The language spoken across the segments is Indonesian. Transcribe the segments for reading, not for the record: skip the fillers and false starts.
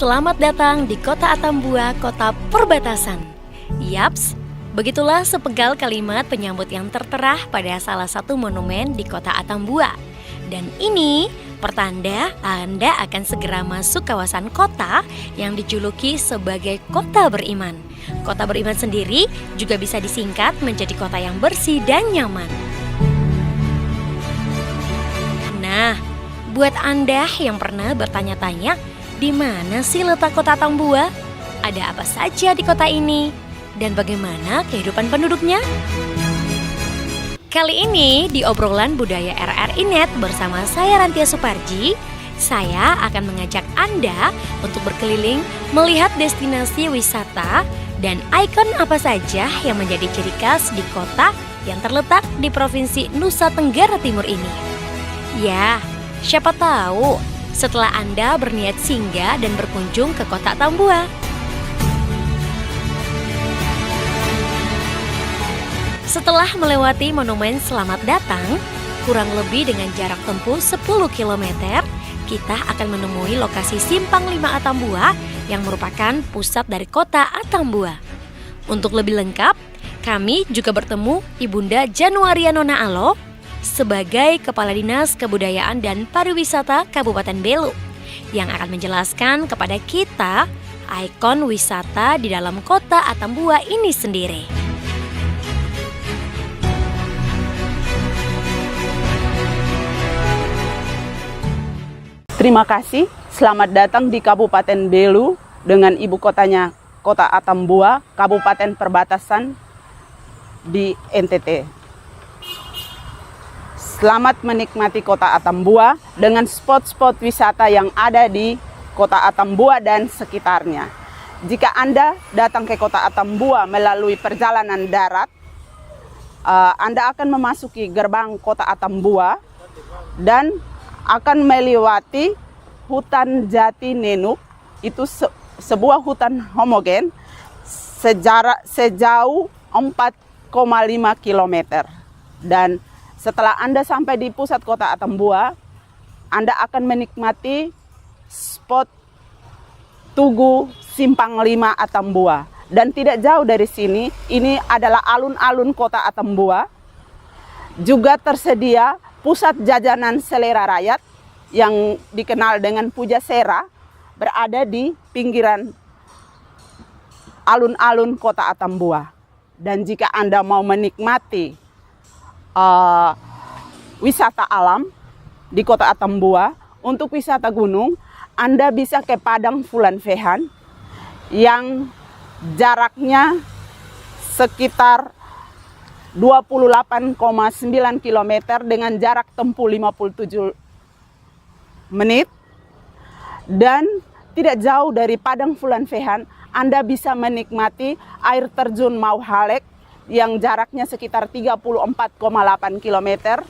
Selamat datang di Kota Atambua, kota perbatasan. Yaps, begitulah sepenggal kalimat penyambut yang tertera pada salah satu monumen di Kota Atambua. Dan ini pertanda Anda akan segera masuk kawasan kota yang dijuluki sebagai kota beriman. Kota beriman sendiri juga bisa disingkat menjadi kota yang bersih dan nyaman. Nah, buat Anda yang pernah bertanya-tanya, di mana sih letak Kota Atambua? Ada apa saja di kota ini? Dan bagaimana kehidupan penduduknya? Kali ini di obrolan budaya RRI Net bersama saya Rantia Suparji, saya akan mengajak Anda untuk berkeliling melihat destinasi wisata dan ikon apa saja yang menjadi ciri khas di kota yang terletak di Provinsi Nusa Tenggara Timur ini. Ya, siapa tahu setelah Anda berniat singgah dan berkunjung ke Kota Atambua. Setelah melewati monumen Selamat Datang, kurang lebih dengan jarak tempuh 10 km, kita akan menemui lokasi Simpang 5 Atambua yang merupakan pusat dari Kota Atambua. Untuk lebih lengkap, kami juga bertemu Ibunda Januaria Nona Alo sebagai Kepala Dinas Kebudayaan dan Pariwisata Kabupaten Belu yang akan menjelaskan kepada kita ikon wisata di dalam Kota Atambua ini sendiri. Terima kasih, selamat datang di Kabupaten Belu dengan ibu kotanya Kota Atambua, Kabupaten Perbatasan di NTT. Selamat menikmati Kota Atambua dengan spot-spot wisata yang ada di Kota Atambua dan sekitarnya. Jika Anda datang ke Kota Atambua melalui perjalanan darat, Anda akan memasuki gerbang Kota Atambua dan akan melewati hutan jati nenuk. Itu sebuah hutan homogen sejauh 4,5 km. Dan setelah Anda sampai di pusat Kota Atambua, Anda akan menikmati spot Tugu Simpang 5 Atambua. Dan tidak jauh dari sini, ini adalah alun-alun Kota Atambua. Juga tersedia pusat jajanan selera rakyat yang dikenal dengan Pujasera, berada di pinggiran alun-alun Kota Atambua. Dan jika Anda mau menikmati wisata alam di Kota Atambua, untuk wisata gunung, Anda bisa ke Padang Fulan Fehan yang jaraknya sekitar 28,9 km dengan jarak tempuh 57 menit. Dan tidak jauh dari Padang Fulan Fehan, Anda bisa menikmati air terjun Mau Halek yang jaraknya sekitar 34,8 km.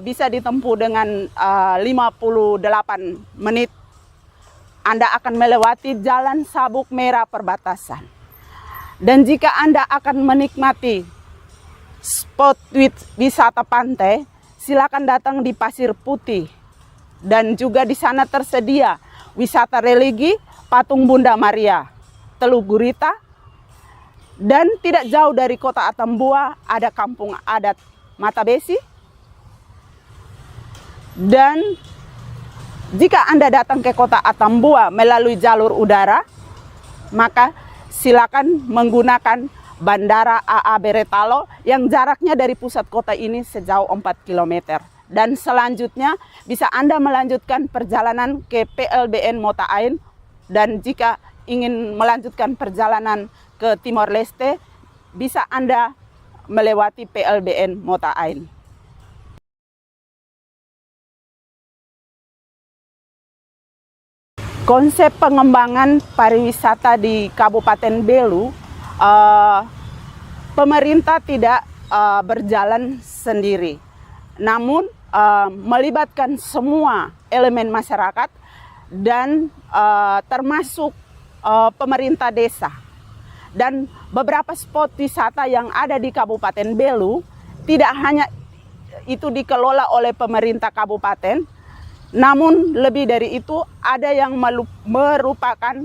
Bisa ditempuh dengan 58 menit. Anda akan melewati Jalan Sabuk Merah Perbatasan. Dan jika Anda akan menikmati spot wisata pantai, silakan datang di Pasir Putih. Dan juga di sana tersedia wisata religi Patung Bunda Maria, Teluk Gurita. Dan tidak jauh dari Kota Atambua ada kampung adat Mata Besi. Dan jika Anda datang ke Kota Atambua melalui jalur udara, maka silakan menggunakan Bandara AA Beretalo yang jaraknya dari pusat kota ini sejauh 4 km. Dan selanjutnya bisa Anda melanjutkan perjalanan ke PLBN Mota Ain. Dan jika ingin melanjutkan perjalanan ke Timor Leste, bisa Anda melewati PLBN Mota Ain. Konsep pengembangan pariwisata di Kabupaten Belu, pemerintah tidak berjalan sendiri, namun melibatkan semua elemen masyarakat dan termasuk pemerintah desa. Dan beberapa spot wisata yang ada di Kabupaten Belu tidak hanya itu dikelola oleh pemerintah kabupaten, Namun lebih dari itu ada yang merupakan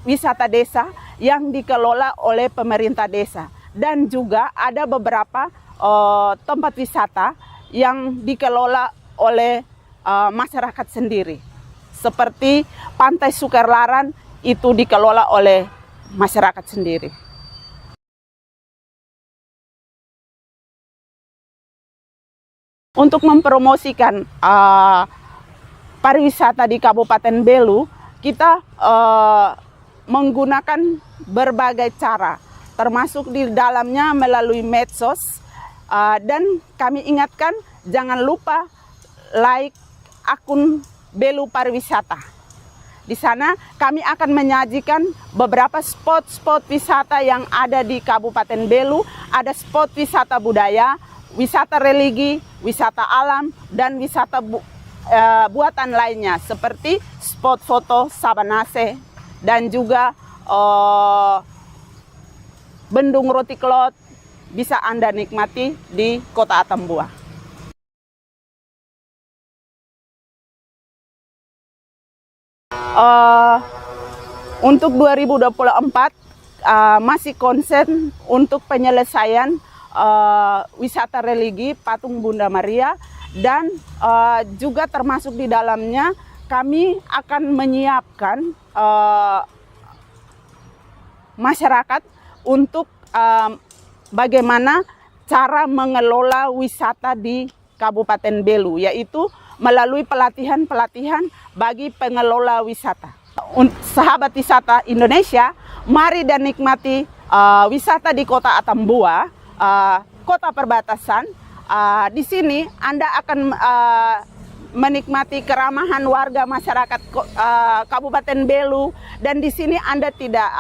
wisata desa yang dikelola oleh pemerintah desa, dan juga ada beberapa tempat wisata yang dikelola oleh masyarakat sendiri. Seperti Pantai Sukerlaran itu dikelola oleh masyarakat sendiri. Untuk mempromosikan pariwisata di Kabupaten Belu, kita menggunakan berbagai cara, termasuk di dalamnya melalui medsos, dan kami ingatkan jangan lupa like akun Belu Pariwisata. Di sana kami akan menyajikan beberapa spot-spot wisata yang ada di Kabupaten Belu. Ada spot wisata budaya, wisata religi, wisata alam, dan wisata buatan lainnya seperti spot foto Sabanase dan juga Bendung Roti Klot bisa Anda nikmati di Kota Atambua. Untuk 2024 masih konsen untuk penyelesaian wisata religi Patung Bunda Maria, dan juga termasuk di dalamnya kami akan menyiapkan masyarakat untuk bagaimana cara mengelola wisata di Kabupaten Belu, yaitu melalui pelatihan-pelatihan bagi pengelola wisata. Sahabat wisata Indonesia, mari dan nikmati wisata di Kota Atambua, kota perbatasan. Di sini Anda akan menikmati keramahan warga masyarakat Kabupaten Belu, dan di sini Anda tidak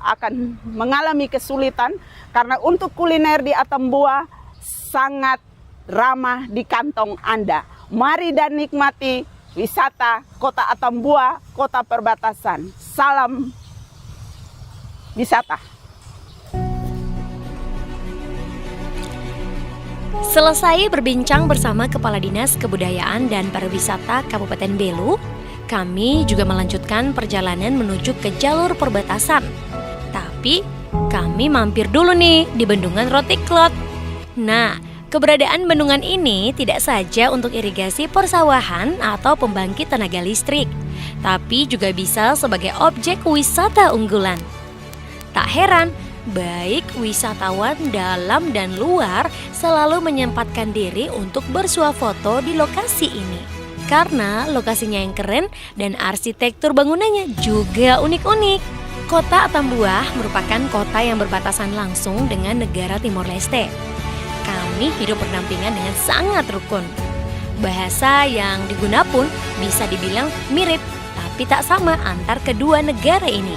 akan mengalami kesulitan karena untuk kuliner di Atambua sangat ramah di kantong Anda. Mari dan nikmati wisata Kota Atambua, kota perbatasan. Salam wisata. Selesai berbincang bersama Kepala Dinas Kebudayaan dan Pariwisata Kabupaten Belu, kami juga melanjutkan perjalanan menuju ke jalur perbatasan. Tapi kami mampir dulu nih di Bendungan Roti Klot. Nah, keberadaan bendungan ini tidak saja untuk irigasi persawahan atau pembangkit tenaga listrik, tapi juga bisa sebagai objek wisata unggulan. Tak heran, baik wisatawan dalam dan luar selalu menyempatkan diri untuk bersuah foto di lokasi ini. Karena lokasinya yang keren dan arsitektur bangunannya juga unik-unik. Kota Atambua merupakan kota yang berbatasan langsung dengan negara Timor Leste. Kami hidup berdampingan dengan sangat rukun. Bahasa yang digunakan pun bisa dibilang mirip, tapi tak sama antar kedua negara ini.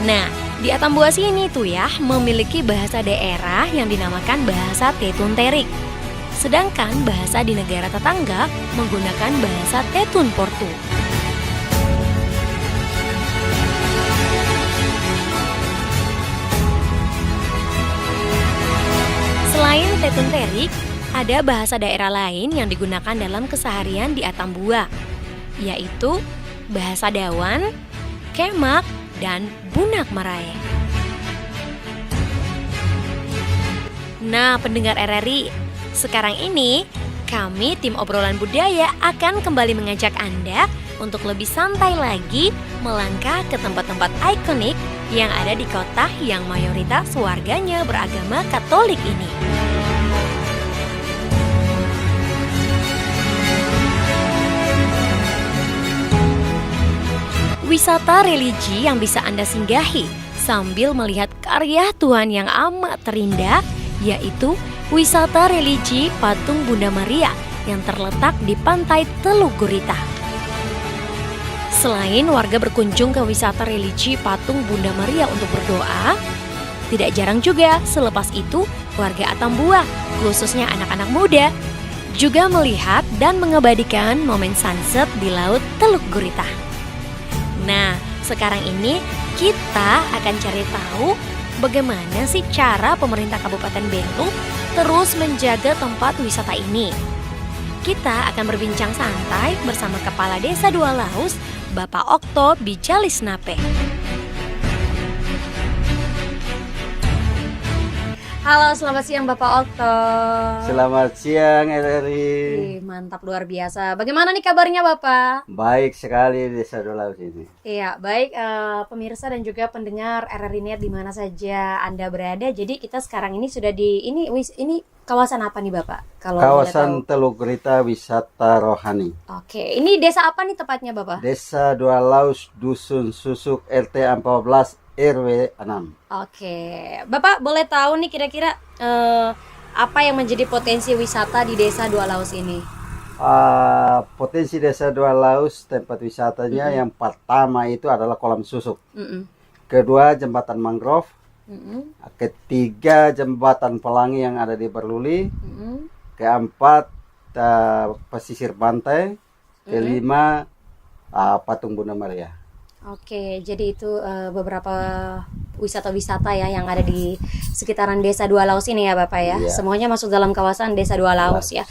Nah, di Atambua sini tuh ya memiliki bahasa daerah yang dinamakan bahasa Tetun Terik. Sedangkan bahasa di negara tetangga menggunakan bahasa Tetun Portu. Selain Tetun Terik, ada bahasa daerah lain yang digunakan dalam keseharian di Atambua, yaitu bahasa Dawan, Kemak, dan Bunak Marae. Nah, pendengar RRI, sekarang ini kami tim obrolan budaya akan kembali mengajak Anda untuk lebih santai lagi melangkah ke tempat-tempat ikonik yang ada di kota yang mayoritas warganya beragama Katolik ini. Wisata religi yang bisa Anda singgahi sambil melihat karya Tuhan yang amat terindah, yaitu wisata religi Patung Bunda Maria yang terletak di pantai Teluk Gurita. Selain warga berkunjung ke wisata religi Patung Bunda Maria untuk berdoa, tidak jarang juga selepas itu warga Atambua, khususnya anak-anak muda, juga melihat dan mengabadikan momen sunset di Laut Teluk Gurita. Nah, sekarang ini kita akan cari tahu bagaimana sih cara pemerintah Kabupaten Belu terus menjaga tempat wisata ini. kita akan berbincang santai bersama Kepala Desa Dua Laus, Bapak Okto Bijalisnape. Halo, selamat siang Bapak Okto. Selamat siang RRI. Mantap, luar biasa. Bagaimana nih kabarnya Bapak? Baik sekali Desa Dua Laus ini. Iya, baik pemirsa dan juga pendengar RRI Net di mana saja Anda berada. Jadi kita sekarang ini sudah di ini kawasan apa nih Bapak? Kalau Kawasan Teluk Gerita Wisata Rohani. Oke, ini desa apa nih tepatnya Bapak? Desa Dua Laus, Dusun Susuk, RT 14, RW 6. Oke, Bapak boleh tahu nih kira-kira apa yang menjadi potensi wisata di Desa Dua Laus ini? Potensi Desa Dua Laus tempat wisatanya yang pertama itu adalah kolam susuk. Kedua jembatan mangrove. Ketiga jembatan pelangi yang ada di Berluli. Keempat pesisir pantai. Kelima patung Bunda Maria. Oke, jadi itu beberapa wisata-wisata ya yang ada di sekitaran Desa Dua Laus ini ya Bapak ya. Iya. Semuanya masuk dalam kawasan Desa Dua Laus ya.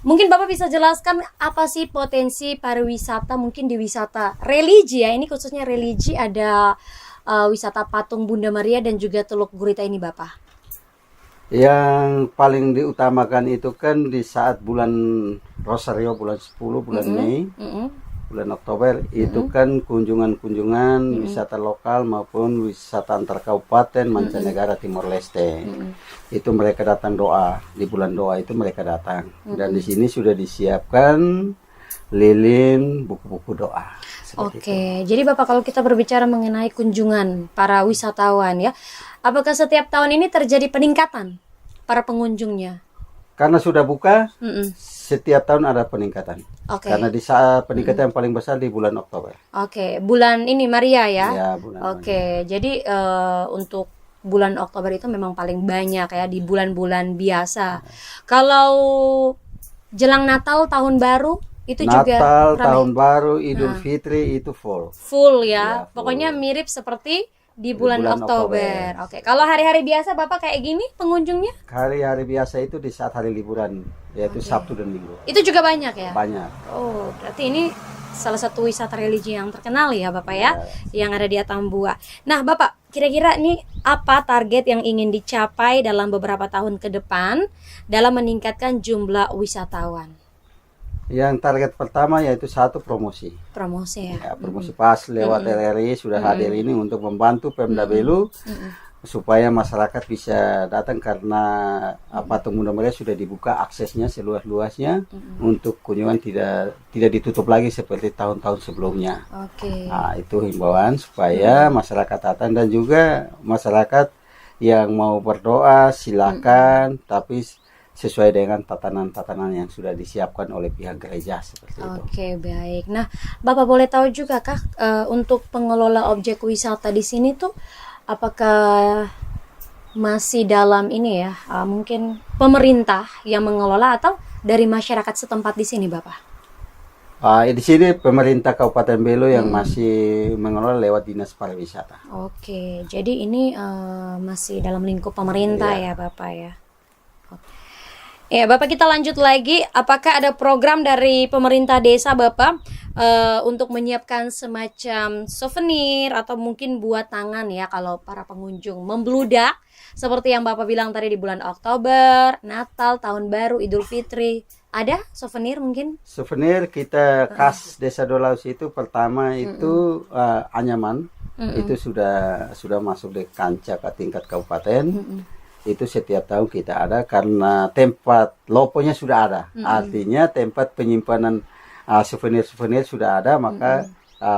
Mungkin Bapak bisa jelaskan apa sih potensi pariwisata mungkin di wisata religi ya. Ini khususnya religi ada wisata patung Bunda Maria dan juga Teluk Gurita ini Bapak. Yang paling diutamakan itu kan di saat bulan Rosario, bulan 10, bulan Mei, bulan Oktober, itu kan kunjungan-kunjungan wisata lokal maupun wisata antar kabupaten mancanegara Timor Leste. Itu mereka datang doa, di bulan doa itu mereka datang. Dan di sini sudah disiapkan lilin, buku-buku doa. Oke, jadi Bapak kalau kita berbicara mengenai kunjungan para wisatawan ya, apakah setiap tahun ini terjadi peningkatan para pengunjungnya? Karena sudah buka, setiap tahun ada peningkatan. Oke. Karena di saat peningkatan yang paling besar di bulan Oktober. Oke, bulan ini Maria ya? Ya, bulan Oke, jadi untuk bulan Oktober itu memang paling banyak ya di bulan-bulan biasa. Kalau jelang Natal, Tahun Baru itu juga Natal, ramai. Tahun Baru, Idul Fitri itu full. Full ya, Ya, full. pokoknya mirip seperti di bulan bulan Oktober. Oktober. Oke, kalau hari-hari biasa Bapak kayak gini pengunjungnya? Hari-hari biasa itu di saat hari liburan, yaitu Sabtu dan Minggu. Itu juga banyak ya? Banyak. Oh, berarti ini salah satu wisata religi yang terkenal ya Bapak ya, yang ada di Atambua. Nah Bapak, kira-kira ini apa target yang ingin dicapai dalam beberapa tahun ke depan dalam meningkatkan jumlah wisatawan? Yang target pertama yaitu satu promosi. Promosi ya? Ya, promosi pas lewat RRI sudah hadir ini untuk membantu Pemda Belu supaya masyarakat bisa datang karena patung Bunda Maria sudah dibuka aksesnya seluas-luasnya untuk kunjungan tidak ditutup lagi seperti tahun-tahun sebelumnya. Oke. Nah, itu himbauan supaya masyarakat datang dan juga masyarakat yang mau berdoa silakan tapi sesuai dengan tatanan-tatanan yang sudah disiapkan oleh pihak gereja seperti itu. Oke, baik. Nah, Bapak boleh tahu juga kah untuk pengelola objek wisata di sini tuh apakah masih dalam ini ya, mungkin pemerintah yang mengelola atau dari masyarakat setempat di sini, Bapak? Di sini pemerintah Kabupaten Belu yang masih mengelola lewat Dinas Pariwisata. Oke, jadi ini masih dalam lingkup pemerintah ya, Bapak ya. Ya, Bapak kita lanjut lagi. Apakah ada program dari pemerintah desa Bapak untuk menyiapkan semacam souvenir atau mungkin buat tangan ya kalau para pengunjung membludak seperti yang Bapak bilang tadi di bulan Oktober, Natal, Tahun Baru, Idul Fitri. Ada souvenir mungkin? Souvenir kita khas Desa Dua Laus itu pertama itu anyaman. Itu sudah masuk di kancah ke tingkat kabupaten. Itu setiap tahun kita ada karena tempat loponya sudah ada. Artinya tempat penyimpanan souvenir-souvenir sudah ada, maka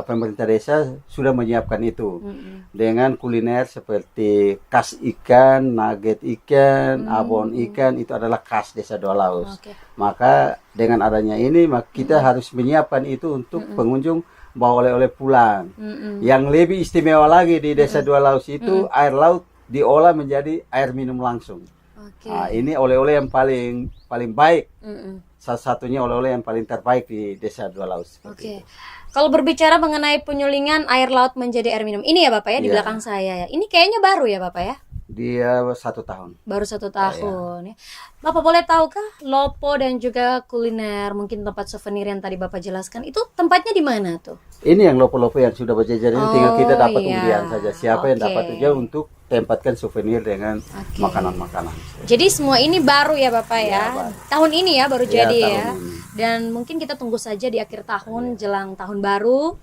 pemerintah desa sudah menyiapkan itu dengan kuliner seperti khas ikan, nugget ikan, abon ikan, itu adalah khas Desa Dua Laus. Maka dengan adanya ini maka kita harus menyiapkan itu untuk pengunjung bawa oleh-oleh pulang. Yang lebih istimewa lagi di Desa Dua Laus itu air laut diolah menjadi air minum langsung. Nah, ini oleh-oleh yang paling baik. Salah satunya oleh-oleh yang paling terbaik di Desa Dua Laus. Kalau berbicara mengenai penyulingan air laut menjadi air minum, ini ya Bapak ya di belakang saya ya. Ini kayaknya baru ya Bapak ya? Dia 1 tahun. Baru 1 tahun ya. Bapak boleh tahukah Lopo dan juga kuliner, mungkin tempat souvenir yang tadi Bapak jelaskan, itu tempatnya di mana tuh? Ini yang lopo-lopo yang sudah berjajar ini tinggal kita dapat iya. undian saja. Siapa yang Oke. dapat aja untuk tempatkan souvenir dengan makanan-makanan. Jadi semua ini baru ya Bapak ya? Iya, baru. Tahun ini ya baru Iya, jadi tahun ya. ini. Dan mungkin kita tunggu saja di akhir tahun jelang tahun baru.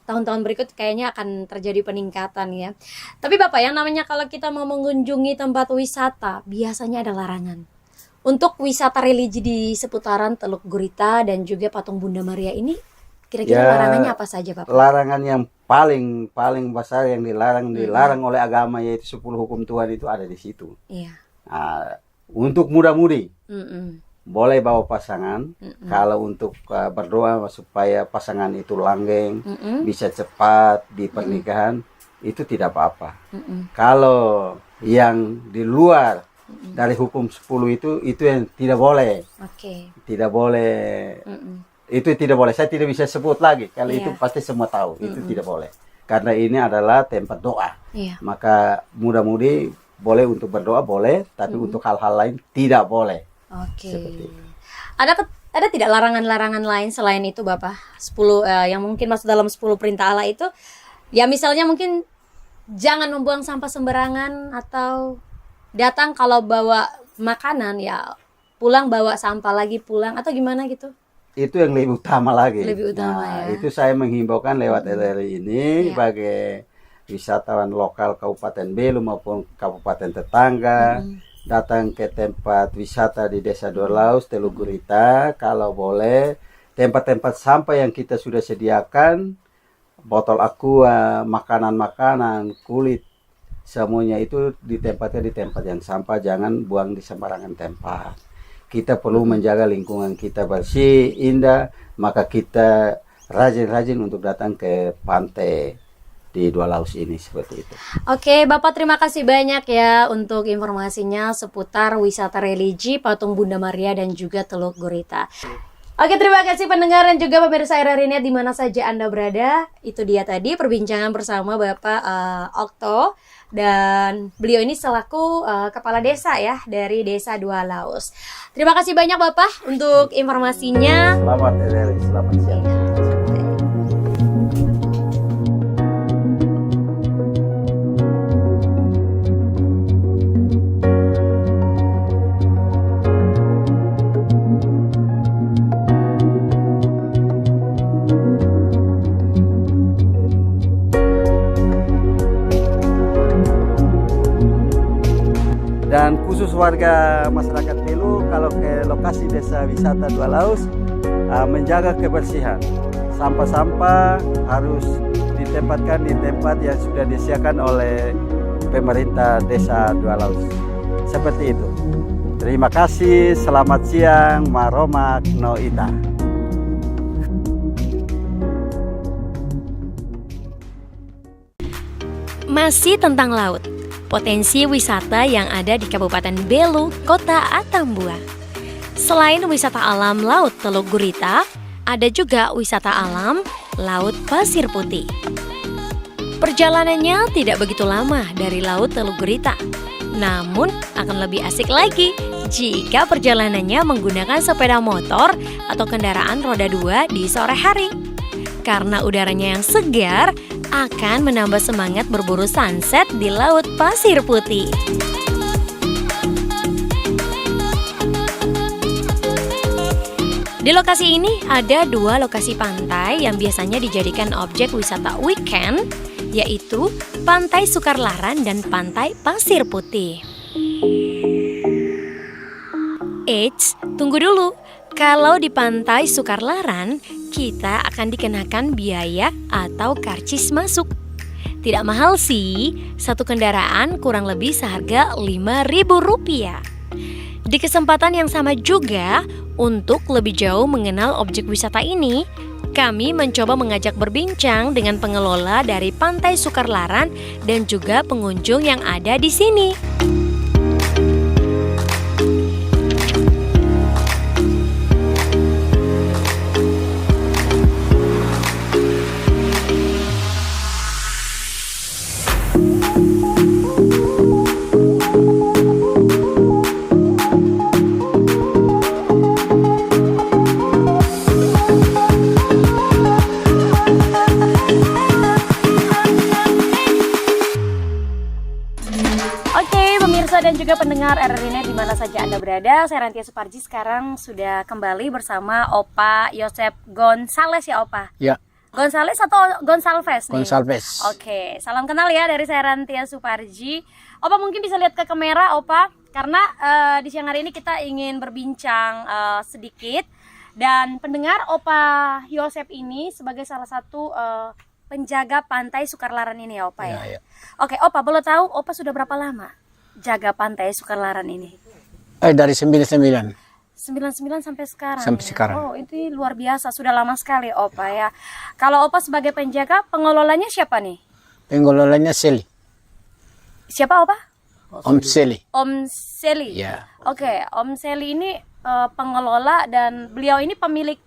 Tahun-tahun berikut kayaknya akan terjadi peningkatan ya. Tapi Bapak, yang namanya kalau kita mau mengunjungi tempat wisata, biasanya ada larangan. Untuk wisata religi di seputaran Teluk Gurita dan juga Patung Bunda Maria ini, kira-kira Ya, larangannya apa saja Bapak? Larangan yang paling besar yang dilarang oleh agama, yaitu 10 hukum Tuhan, itu ada di situ. Iya. Nah, untuk muda-mudi Mm-mm. boleh bawa pasangan. Kalau untuk berdoa supaya pasangan itu langgeng, bisa cepat di pernikahan, itu tidak apa-apa. Kalau yang di luar dari hukum 10 itu yang tidak boleh. Oke. Tidak boleh. Itu tidak boleh. Saya tidak bisa sebut lagi. Kalau Iya. itu pasti semua tahu. Itu tidak boleh. Karena ini adalah tempat doa. Iya. Maka muda-mudi boleh untuk berdoa, boleh. Tapi untuk hal-hal lain tidak boleh. Oke. Seperti itu. Ada tidak larangan-larangan lain selain itu Bapak? 10 yang mungkin masuk dalam 10 perintah Allah itu, ya misalnya mungkin jangan membuang sampah sembarangan, atau datang kalau bawa makanan ya pulang bawa sampah lagi pulang, atau gimana gitu? Itu yang lebih utama lagi. Lebih utama, ya. Itu saya menghimbaukan lewat RRI ini Iya. bagi wisatawan lokal Kabupaten Belu maupun kabupaten tetangga, datang ke tempat wisata di Desa Dua Laus, Teluk Gurita. Kalau boleh, tempat-tempat sampah yang kita sudah sediakan, botol aqua, makanan-makanan, kulit, semuanya itu ditempatkan di tempat yang sampah, jangan buang di sembarangan tempat. Kita perlu menjaga lingkungan kita bersih, indah, maka kita rajin-rajin untuk datang ke pantai di Dua Laus ini, seperti itu. Oke, Bapak, terima kasih banyak ya untuk informasinya seputar wisata religi Patung Bunda Maria dan juga Teluk Gurita. Oke, terima kasih pendengar dan juga pemirsa RRI Net di mana saja Anda berada. Itu dia tadi perbincangan bersama Bapak Okto, dan beliau ini selaku kepala desa ya dari Desa Dua Laus. Terima kasih banyak Bapak untuk informasinya. Selamat RRI, selamat siang. Dan khusus warga masyarakat Belu, kalau ke lokasi desa wisata Dua Laus, menjaga kebersihan. Sampah-sampah harus ditempatkan di tempat yang sudah disediakan oleh pemerintah Desa Dua Laus. Seperti itu. Terima kasih, selamat siang, Maromak Noita. Masih tentang laut, potensi wisata yang ada di Kabupaten Belu, Kota Atambua. Selain wisata alam Laut Teluk Gurita, ada juga wisata alam Laut Pasir Putih. Perjalanannya tidak begitu lama dari Laut Teluk Gurita, namun akan lebih asik lagi jika perjalanannya menggunakan sepeda motor atau kendaraan roda 2 di sore hari. Karena udaranya yang segar akan menambah semangat berburu sunset di Laut Pasir Putih. Di lokasi ini ada 2 lokasi pantai yang biasanya dijadikan objek wisata weekend, yaitu Pantai Sukarlaran dan Pantai Pasir Putih. Eits, tunggu dulu. Kalau di Pantai Sukarlaran, kita akan dikenakan biaya atau karcis masuk. Tidak mahal sih, satu kendaraan kurang lebih seharga Rp5.000. Di kesempatan yang sama juga, untuk lebih jauh mengenal objek wisata ini, kami mencoba mengajak berbincang dengan pengelola dari Pantai Sukarlaran dan juga pengunjung yang ada di sini. juga pendengar RRI di mana saja Anda berada. Saya Rantia Suparji sekarang sudah kembali bersama Opa Yosep Gonzales ya Opa? Ya. Gonzales atau Gonsalves nih? Gonsalves. Oke, salam kenal ya dari saya Rantia Suparji. Opa mungkin bisa lihat ke kamera Opa, karena di siang hari ini kita ingin berbincang sedikit. Dan pendengar Opa Yosep ini sebagai salah satu penjaga pantai Sukarlaran ini ya Opa ya? Ya. Oke, Opa boleh tahu Opa sudah berapa lama jaga pantai Sukarlaran ini? Dari 99. 99 sampai sekarang. Sampai ya? sekarang. Oh, itu luar biasa, sudah lama sekali Opa ya. Kalau Opa sebagai penjaga, pengelolanya siapa nih? Pengelolanya Seli. Siapa Opa? Om Seli. Om Seli. Ya. Oke, Om Seli ini pengelola dan beliau ini pemilik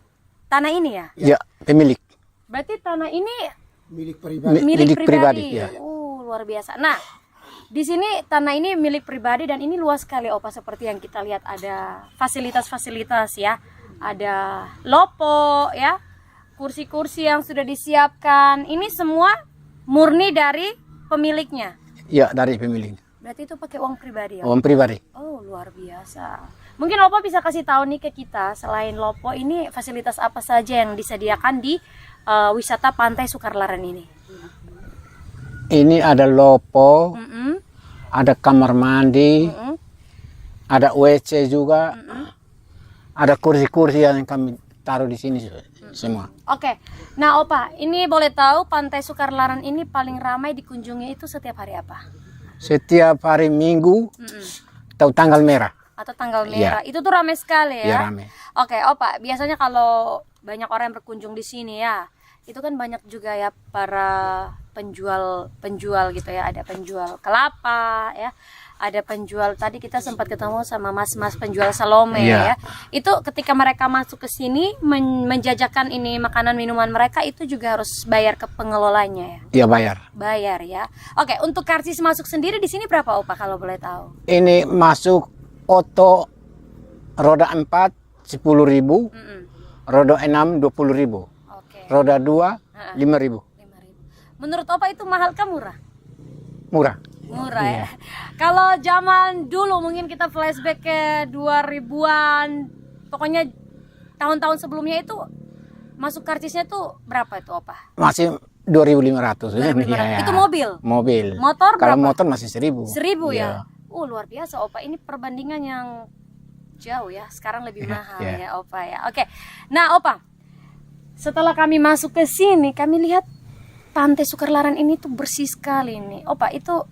tanah ini ya? Ya, pemilik. Berarti tanah ini Milik milik pribadi, ya. Luar biasa. Nah, di sini tanah ini milik pribadi dan ini luas sekali Opa, seperti yang kita lihat ada fasilitas-fasilitas ya. Ada lopo ya. Kursi-kursi yang sudah disiapkan. Ini semua murni dari pemiliknya. Ya, dari pemilik. Berarti itu pakai uang pribadi ya? Om pribadi. Oh, luar biasa. Mungkin Opa bisa kasih tahu nih ke kita, selain lopo ini fasilitas apa saja yang disediakan di wisata Pantai Sukarlaran ini? Ini ada lopo, ada kamar mandi, ada WC juga, ada kursi-kursi yang kami taruh di sini semua. Oke, nah Opa, ini boleh tahu Pantai Sukarlaran ini paling ramai dikunjungi itu setiap hari apa? Setiap hari Minggu atau tanggal merah. Atau tanggal merah, itu tuh ramai sekali ya? Ya, ramai. Oke, Opa, biasanya kalau banyak orang yang berkunjung di sini ya, itu kan banyak juga ya para penjual gitu ya, ada penjual kelapa ya, ada penjual, tadi kita sempat ketemu sama mas-mas penjual salome ya. Itu ketika mereka masuk ke sini menjajakan ini makanan minuman mereka, itu juga harus bayar ke pengelolanya ya? Ya, bayar. Bayar ya. Oke, untuk karcis masuk sendiri di sini berapa Opa kalau boleh tahu? Ini masuk oto roda 4 10.000, roda 6 20.000, Oke. roda 2 5.000. 5.000. Menurut Opa itu mahal kah murah? Murah. Murah ya. Kalau zaman dulu mungkin kita flashback ke 2000-an, pokoknya tahun-tahun sebelumnya itu masuk karcisnya tuh berapa itu Opa? Masih 2.500. 2.500. Ya. Itu mobil. Mobil. Motor Kalau berapa? motor masih 1.000. 1.000 ya. Luar biasa Opa. Ini perbandingan yang jauh ya. Sekarang lebih mahal ya Opa ya. Oke. Nah Opa, setelah kami masuk ke sini, kami lihat Pantai Sukarlaran ini tuh bersih sekali nih. Opa, itu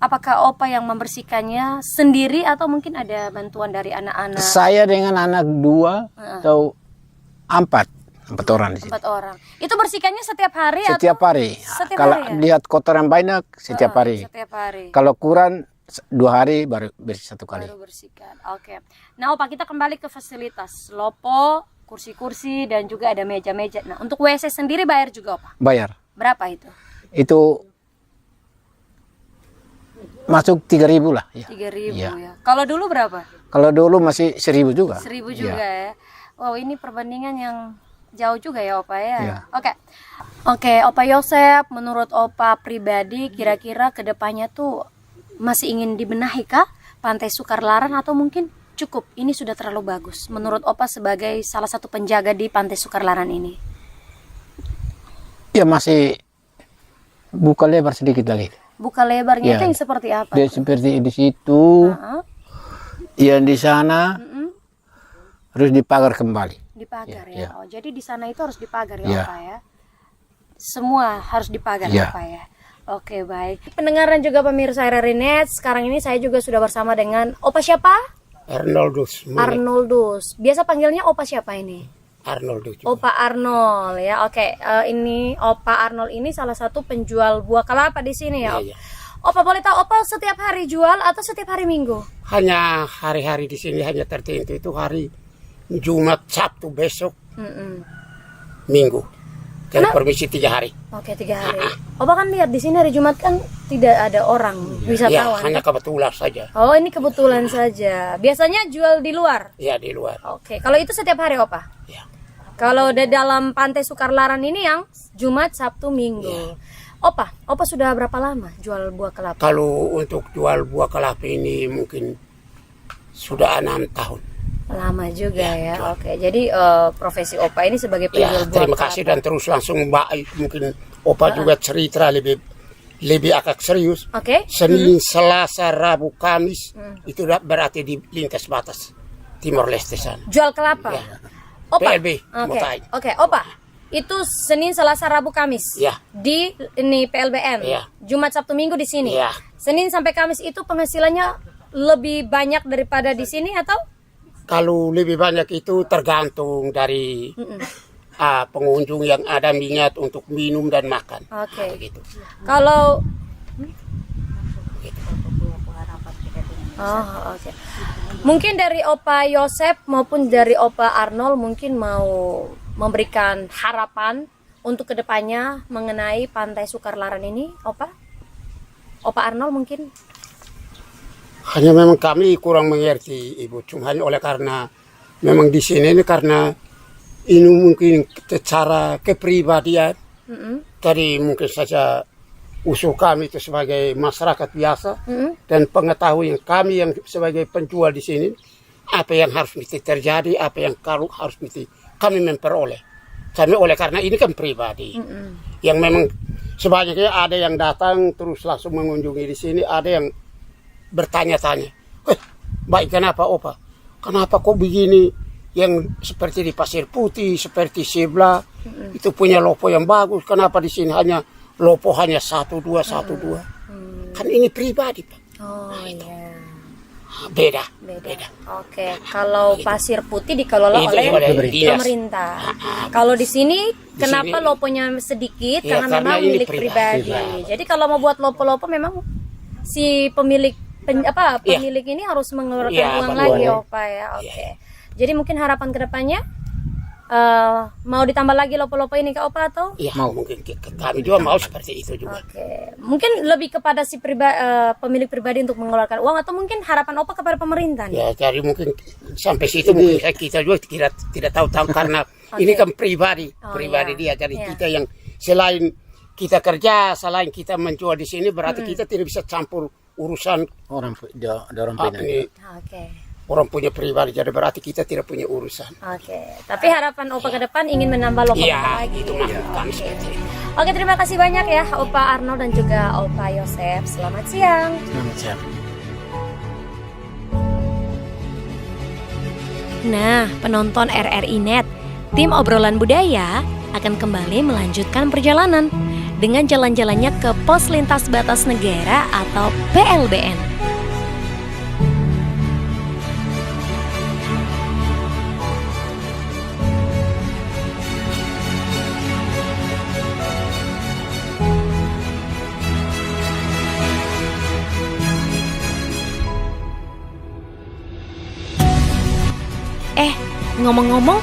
apakah Opa yang membersihkannya sendiri atau mungkin ada bantuan dari anak-anak? Saya dengan anak 2 atau 4 orang di sini. 4 orang. Itu bersihkannya setiap hari Setiap atau? hari. Setiap Kalau hari ya? lihat kotoran banyak setiap hari. Setiap hari. Kalau kurang 2 hari baru bersih 1 kali. Baru bersihkan. Oke. Nah, Opa, kita kembali ke fasilitas. Lopo, kursi-kursi dan juga ada meja-meja. Nah, untuk WC sendiri bayar juga Opa? Bayar. Berapa itu? Itu masuk 3.000 lah ya. 3.000 Iya. ya. Kalau dulu berapa? Kalau dulu masih 1.000 juga. 1.000 juga ya. Wow, ini perbandingan yang jauh juga ya Opa ya. Iya. Oke, Opa Yosep, menurut Opa pribadi kira-kira kedepannya tuh masih ingin dibenahi kah Pantai Sukarlaran atau mungkin cukup ini sudah terlalu bagus menurut Opa sebagai salah satu penjaga di Pantai Sukarlaran ini? Ya masih buka lebar sedikit lagi. Buka lebarnya Ya. itu yang seperti apa? Dia seperti di situ, yang di sana harus dipagar kembali. Dipagar ya. Ya. Oh, jadi di sana itu harus dipagar ya Ya. Opa ya. Semua harus dipagar Ya. Opa ya. Oke, baik. Pendengar dan juga pemirsa RRI Net, sekarang ini saya juga sudah bersama dengan Opa siapa? Arnoldus. Arnoldus. Biasa panggilnya Opa siapa ini? Arnoldus. Opa Arnold ya. Oke, ini Opa Arnold ini salah satu penjual buah kelapa di sini ya. Iya, iya. Opa boleh tahu Opa setiap hari jual atau setiap hari Minggu? Hanya hari-hari di sini hanya tertentu itu hari Jumat, Sabtu, besok, Minggu. Jadi permisi 3 hari. Oke, 3 hari. Opa kan lihat di sini hari Jumat kan tidak ada orang Ya, wisatawan. hanya kebetulan saja. Oh, ini kebetulan saja. Biasanya jual di luar. Ya, di luar. Oke, kalau itu setiap hari Opa? Ya. Kalau di dalam Pantai Sukarlaran ini yang Jumat, Sabtu, Minggu. Opa sudah berapa lama jual buah kelapa? Kalau untuk jual buah kelapa ini mungkin sudah 6 tahun. Lama juga ya. jual. Oke, jadi profesi Opa ini sebagai Ya, penjual buah terima kelapa. kasih dan terus langsung Mbak mungkin Opa juga cerita lebih agak serius. Oke. Senin, Selasa, Rabu, Kamis itu berarti di lintas batas Timor Leste sana. Jual kelapa. Ya. Opa. PLB, Oke. Motai. Oke, Opa. Itu Senin, Selasa, Rabu, Kamis. Ya. Di ini PLBN. Ya. Jumat, Sabtu, Minggu di sini. Ya. Senin sampai Kamis itu penghasilannya lebih banyak daripada di sini atau? Kalau lebih banyak itu tergantung dari pengunjung yang ada minat untuk minum dan makan. Oke. Begitu. Kalau Oh, oke. Mungkin dari Opa Yosep maupun dari Opa Arnold mungkin mau memberikan harapan untuk kedepannya mengenai Pantai Sukarlaran ini, Opa? Opa Arnold mungkin? Hanya memang kami kurang mengerti, Ibu. Cuma hanya oleh karena memang di sini ini karena ini mungkin secara kepribadian. Tadi mungkin saja usul kami itu sebagai masyarakat biasa dan pengetahuan kami yang sebagai penjual di sini apa yang harus mesti terjadi, apa yang kalau harus mesti kami memperoleh. Kami oleh karena ini kan pribadi yang memang sebanyaknya ada yang datang terus langsung mengunjungi di sini, ada yang bertanya-tanya, baik kenapa Opa? Kenapa kok begini? Yang seperti di Pasir Putih, seperti sebelah itu punya lopo yang bagus. Kenapa di sini hanya lopo hanya 1-2? Kan ini pribadi, Pak. Oh iya. Beda. Oke, kalau Pasir Putih dikelola Itu oleh oleh dinas. pemerintah. Kalau di sini kenapa sini- loponya sedikit? Ya, Karena karena memang ini milik pribadi. pribadi. Jadi kalau mau buat lopo-lopo memang si pemilik pemilik ini harus mengeluarkan Iya, uang betul. lagi, Opa ya. Oke. Jadi mungkin harapan kedepannya mau ditambah lagi lopo-lopo ini ke Opa atau? Ya, mungkin kami juga mau seperti itu juga. Oke, mungkin lebih kepada si pemilik pribadi untuk mengeluarkan uang atau mungkin harapan Opa kepada pemerintah nih? Ya, jadi mungkin sampai situ mungkin kita juga tidak tahu karena ini kan pribadi iya. dia. Jadi Iya. kita yang selain kita kerja, selain kita menjual di sini berarti kita tidak bisa campur urusan Orang pindah. ini Oke. orang punya pribadi. Jadi berarti kita tidak punya urusan. Oke, tapi harapan Opa ke depan ingin menambah lopo Iya, lagi. itu maksud kami seperti itu. Oke, terima kasih banyak ya Opa Arnold dan juga Opa Yosep. Selamat siang. Selamat siang. Nah, penonton RRI Net, tim obrolan budaya akan kembali melanjutkan perjalanan dengan jalan-jalannya ke Pos Lintas Batas Negara atau PLBN. Ngomong-ngomong,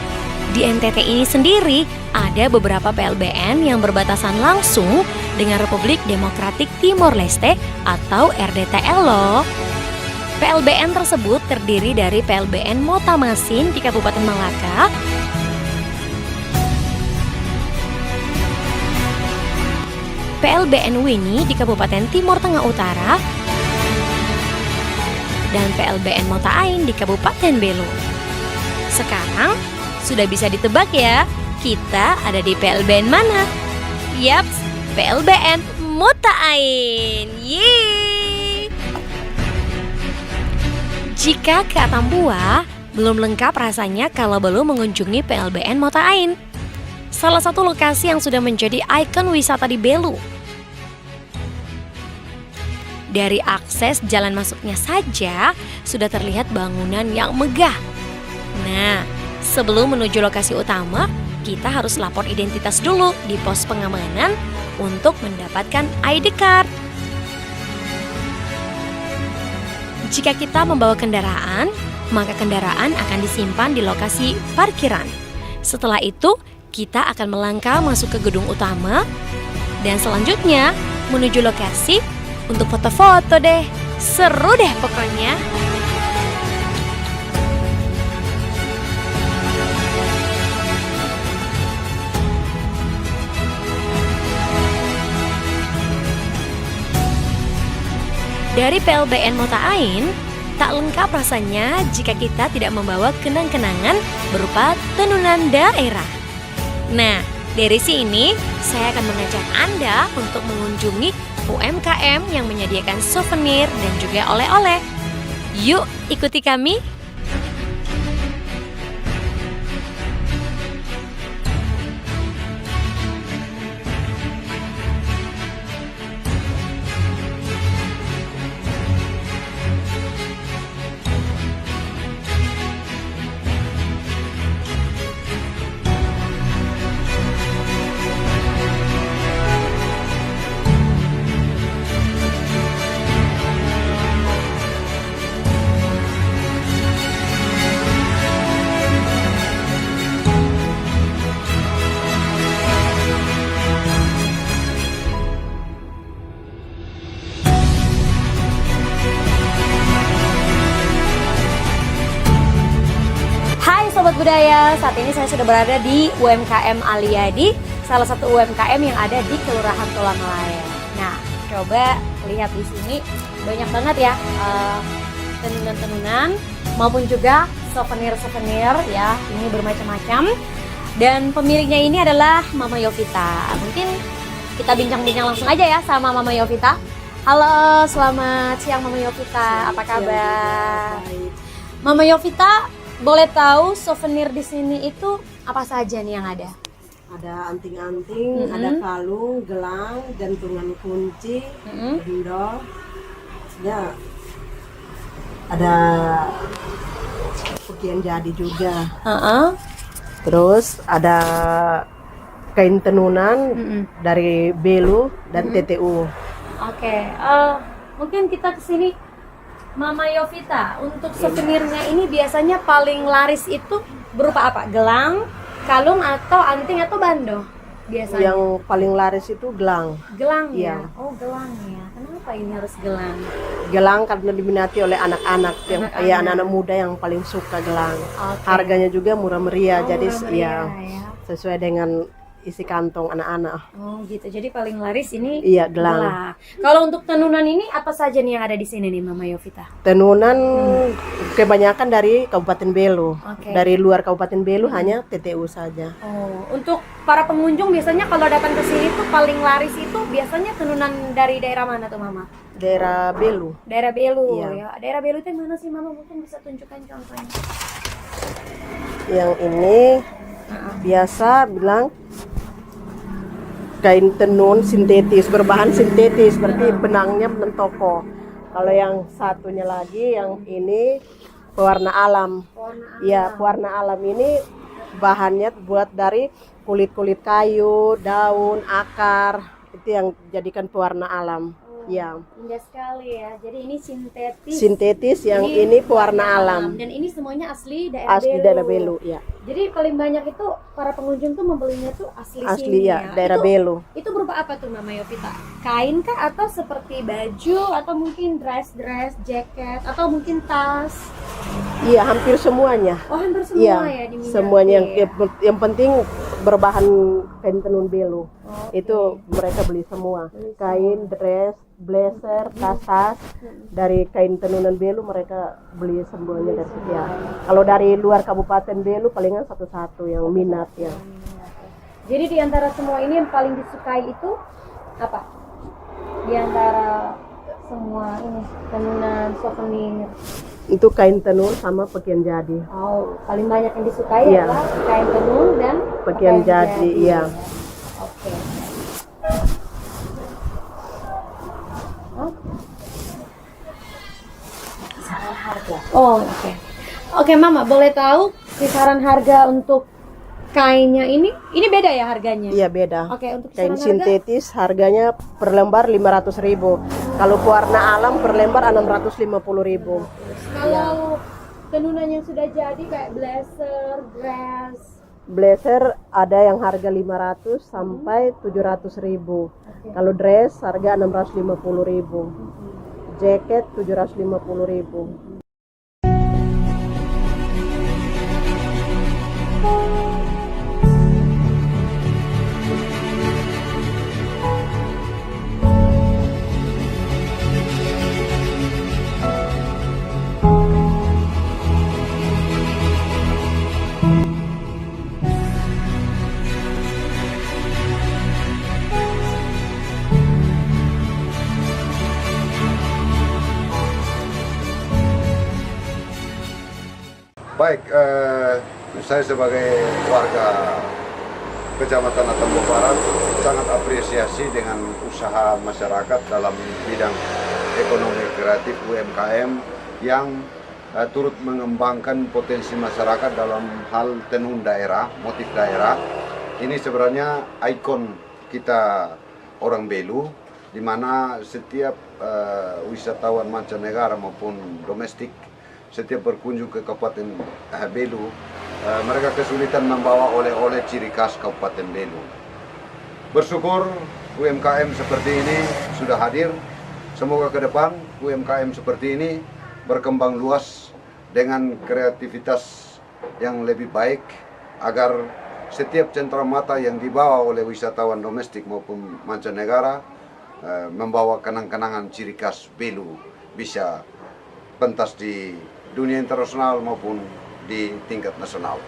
di NTT ini sendiri ada beberapa PLBN yang berbatasan langsung dengan Republik Demokratik Timor Leste atau RDTL loh. PLBN tersebut terdiri dari PLBN Motamasin di Kabupaten Malaka, PLBN Wini di Kabupaten Timor Tengah Utara, dan PLBN Motaain di Kabupaten Belu. Sekarang sudah bisa ditebak ya, kita ada di PLBN mana? Yaps, PLBN Motaain. Yeay! Jika ke Atambua, belum lengkap rasanya kalau belum mengunjungi PLBN Motaain. Salah satu lokasi yang sudah menjadi ikon wisata di Belu. Dari akses jalan masuknya saja sudah terlihat bangunan yang megah. Nah, sebelum menuju lokasi utama, kita harus lapor identitas dulu di pos pengamanan untuk mendapatkan ID card. Jika kita membawa kendaraan, maka kendaraan akan disimpan di lokasi parkiran. Setelah itu, kita akan melangkah masuk ke gedung utama dan selanjutnya menuju lokasi untuk foto-foto deh. Seru deh pokoknya. Dari PLBN Mota Ain, tak lengkap rasanya jika kita tidak membawa kenang-kenangan berupa tenunan daerah. Nah, dari sini saya akan mengajak Anda untuk mengunjungi UMKM yang menyediakan souvenir dan juga oleh-oleh. Yuk, ikuti kami. Sobat Budaya, saat ini saya sudah berada di UMKM Aliadi, salah satu UMKM yang ada di Kelurahan Tulang Layan. Nah, coba lihat di sini banyak banget ya tenunan-tenunan maupun juga souvenir-souvenir ya, ini bermacam-macam. Dan pemiliknya ini adalah Mama Yovita. Mungkin kita bincang-bincang langsung aja ya sama Mama Yovita. Halo, selamat siang Mama Yovita. Apa kabar? Mama Yovita, boleh tahu souvenir di sini itu apa saja nih yang ada? Ada anting-anting, ada kalung, gelang, gantungan kunci, bendol. Ya, ada pakaian jadi juga. Terus ada kain tenunan dari Belu dan TTU. Oke, mungkin kita kesini. Mama Yovita, untuk souvenirnya ini biasanya paling laris itu berupa apa? Gelang, kalung, atau anting, atau bando? Biasanya. Yang paling laris itu gelang. Gelang ya? Iya. Oh, gelang ya. Kenapa ini harus gelang? Gelang karena diminati oleh anak-anak yang ya anak-anak muda yang paling suka gelang. Oke. Harganya juga murah meriah, Oh, jadi murah ya meriah, ya. sesuai dengan isi kantong anak-anak. Oh gitu, jadi paling laris ini Iya, gelang. Kalau untuk tenunan ini apa saja nih yang ada di sini nih Mama Yovita? Tenunan kebanyakan dari Kabupaten Belu. Oke. Dari luar Kabupaten Belu hanya TTU saja. Oh, untuk para pengunjung biasanya kalau datang ke sini tuh paling laris itu biasanya tenunan dari daerah mana tuh Mama? Daerah Belu. Daerah Belu Iya. ya. Daerah Belu itu yang mana sih Mama? Mungkin bisa tunjukkan contohnya. Yang ini biasa bilang kain tenun sintetis, berbahan sintetis, berarti benangnya benang toko. Kalau yang satunya lagi yang ini pewarna alam. Ya, pewarna alam ini bahannya buat dari kulit-kulit kayu, daun, akar. Itu yang jadikan pewarna alam. Ya. Indah sekali ya. Jadi ini sintetis. Sintetis yang ini pewarna alam. Dan ini semuanya asli daerah Asli Belu. daerah Belu, ya. Jadi paling banyak itu para pengunjung tuh membelinya tuh asli Asli sini ya, daerah Belu. Itu berupa apa tuh Mama Yovita? Kain kah atau seperti baju atau mungkin dress, jaket atau mungkin tas? Iya, hampir semuanya. Oh, hampir semua Iya, ya diminati. semuanya ya? yang penting berbahan kain tenun Belu. Oh, Itu mereka beli semua. Kain, dress, blazer, tas dari kain tenunan Belu mereka beli semuanya dari situ ya. Kalau dari luar Kabupaten Belu palingan satu-satu yang minat ya. Jadi di antara semua ini yang paling disukai itu apa? Di antara semua ini tenunan souvenir. Itu kain tenun sama pakaian jadi. Oh, paling banyak yang disukai Iya. adalah kain tenun dan Pakaian jadi, iya. Oke. Kisaran harga. Oh, oke. Oke, Mama, boleh tahu kisaran harga untuk kainnya ini beda ya harganya? Iya, beda. Oke, untuk Kain kisaran harga? sintetis harganya per lembar 500.000. Kalau pewarna alam per lembar 650.000. Kalau tenunan yang sudah jadi kayak blazer, dress. Blazer ada yang harga 500 sampai 700.000. Kalau dress harga 650.000. Jaket 750.000. Baik, saya sebagai warga Kecamatan Atambua Barat sangat apresiasi dengan usaha masyarakat dalam bidang ekonomi kreatif UMKM yang turut mengembangkan potensi masyarakat dalam hal tenun daerah, motif daerah. Ini sebenarnya ikon kita orang Belu, di mana setiap wisatawan mancanegara maupun domestik setiap berkunjung ke Kabupaten Belu, mereka kesulitan membawa oleh-oleh ciri khas Kabupaten Belu. Bersyukur UMKM seperti ini sudah hadir. Semoga ke depan UMKM seperti ini berkembang luas dengan kreativitas yang lebih baik agar setiap centra mata yang dibawa oleh wisatawan domestik maupun mancanegara membawa kenang-kenangan ciri khas Belu bisa pentas di dunia internasional maupun di tingkat nasional.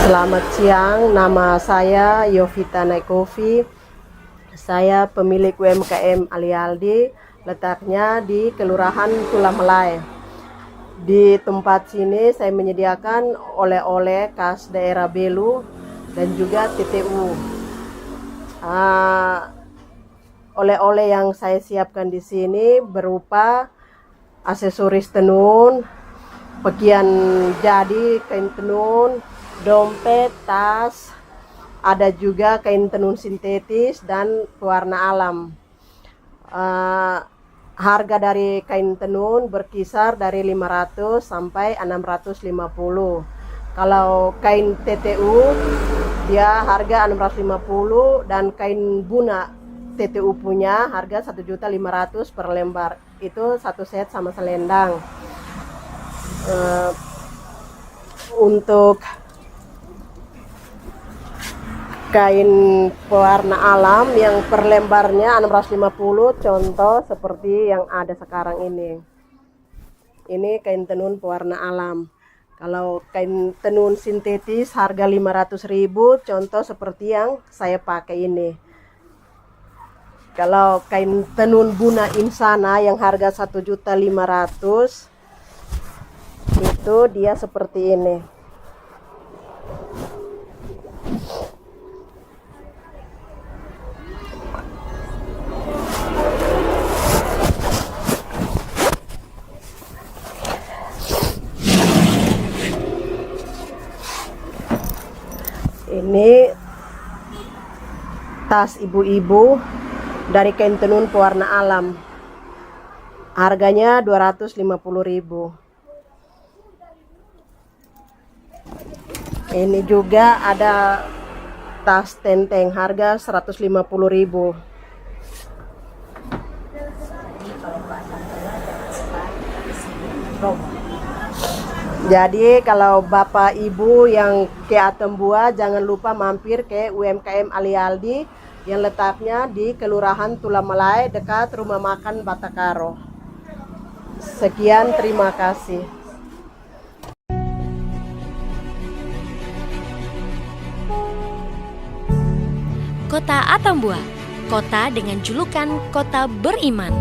Selamat siang, nama saya Yovita Naikovi. Saya pemilik UMKM Alialdi, letaknya di Kelurahan Tulamelai. Di tempat sini saya menyediakan oleh-oleh khas daerah Belu dan juga TTU. Oleh-oleh yang saya siapkan di sini berupa aksesoris tenun, pakaian jadi, kain tenun, dompet, tas, ada juga kain tenun sintetis dan pewarna alam. Harga dari kain tenun berkisar dari 500 sampai 650. Kalau kain TTU dia harga 650 dan kain buna TTU punya harga 1.500.000 per lembar. Itu satu set sama selendang. Untuk kain pewarna alam yang per lembarnya 650, contoh seperti yang ada sekarang ini. Ini kain tenun pewarna alam. Kalau kain tenun sintetis harga 500.000, contoh seperti yang saya pakai ini. Kalau kain tenun buna insana yang harga 1.500.000 itu dia seperti ini. Ini tas ibu-ibu dari kain tenun pewarna alam. Harganya 250.000. Ini juga ada tas tenteng harga 150.000. Jadi kalau Bapak Ibu yang ke Atambua jangan lupa mampir ke UMKM Alialdi yang letaknya di Kelurahan Tulamelai dekat Rumah Makan Batakaro. Sekian, terima kasih. Kota Atambua, kota dengan julukan kota beriman,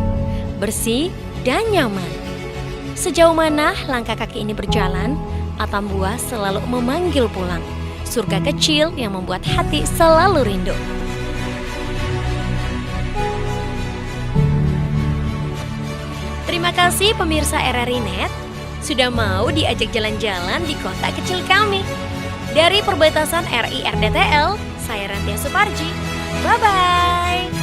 bersih dan nyaman. Sejauh mana langkah kaki ini berjalan, Atambua selalu memanggil pulang. Surga kecil yang membuat hati selalu rindu. Terima kasih pemirsa RRI Net sudah mau diajak jalan-jalan di kota kecil kami. Dari perbatasan RI RDTL, saya Rantia Suparji. Bye-bye.